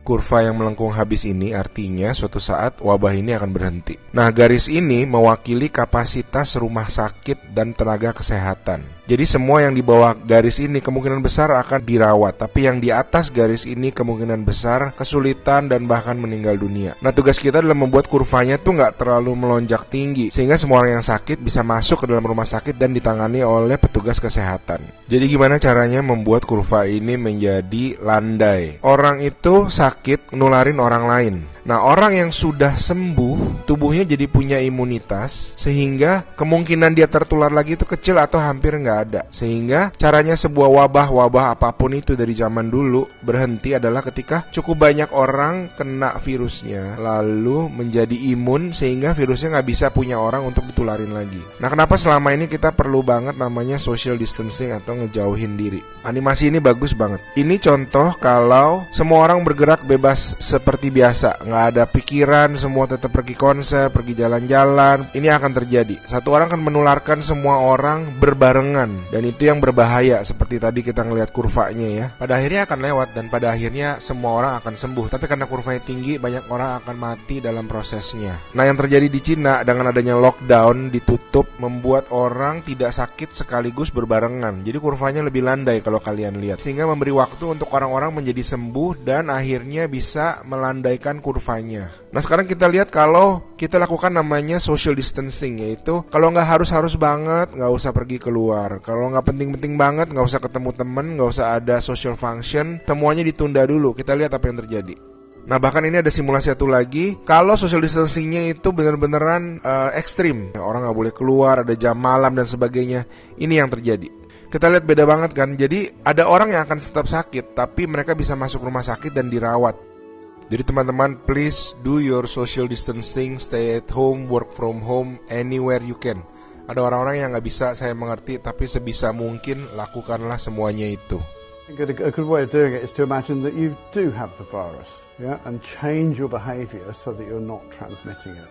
Kurva yang melengkung habis ini artinya suatu saat wabah ini akan berhenti. Nah, garis ini mewakili kapasitas rumah sakit dan tenaga kesehatan. Jadi semua yang di bawah garis ini kemungkinan besar akan dirawat, tapi yang di atas garis ini kemungkinan besar kesulitan dan bahkan meninggal dunia. Nah, tugas kita adalah membuat kurvanya tuh nggak terlalu melonjak tinggi, sehingga semua orang yang sakit bisa masuk ke dalam rumah sakit dan ditangani oleh petugas kesehatan. Jadi gimana caranya membuat kurva ini menjadi landai? Orang itu sakit nularin orang lain. Nah, orang yang sudah sembuh, tubuhnya jadi punya imunitas, sehingga kemungkinan dia tertular lagi itu kecil atau hampir nggak ada. Sehingga caranya sebuah wabah apapun itu dari zaman dulu berhenti adalah ketika cukup banyak orang kena virusnya, lalu menjadi imun sehingga virusnya nggak bisa punya orang untuk ditularin lagi. Nah, kenapa selama ini kita perlu banget namanya social distancing atau ngejauhin diri? Animasi ini bagus banget. Ini contoh kalau semua orang bergerak bebas seperti biasa, nggak ada pikiran, semua tetap pergi konser, pergi jalan-jalan. Ini akan terjadi. Satu orang akan menularkan semua orang berbarengan, dan itu yang berbahaya. Seperti tadi kita ngelihat kurvanya ya. Pada akhirnya akan lewat dan pada akhirnya semua orang akan sembuh. Tapi karena kurvanya tinggi, banyak orang akan mati dalam prosesnya. Nah, yang terjadi di Cina dengan adanya lockdown, ditutup, membuat orang tidak sakit sekaligus berbarengan. Jadi kurvanya lebih landai kalau kalian lihat, sehingga memberi waktu untuk orang-orang menjadi sembuh dan akhirnya bisa melandaikan kurvanya. Nah, sekarang kita lihat kalau kita lakukan namanya social distancing, yaitu kalau nggak harus banget, nggak usah pergi keluar. Kalau nggak penting-penting banget, nggak usah ketemu temen, nggak usah ada social function, semuanya ditunda dulu. Kita lihat apa yang terjadi. Nah, bahkan ini ada simulasi satu lagi. Kalau social distancingnya itu bener-beneran ekstrim, orang nggak boleh keluar, ada jam malam dan sebagainya. Ini yang terjadi. Kita lihat beda banget kan. Jadi ada orang yang akan tetap sakit, tapi mereka bisa masuk rumah sakit dan dirawat. Jadi teman-teman, please do your social distancing, stay at home, work from home, anywhere you can. Ada orang-orang yang nggak bisa, saya mengerti, tapi sebisa mungkin lakukanlah semuanya itu. A good way of doing it is to imagine that you do have the virus, yeah, and change your behavior so that you're not transmitting it.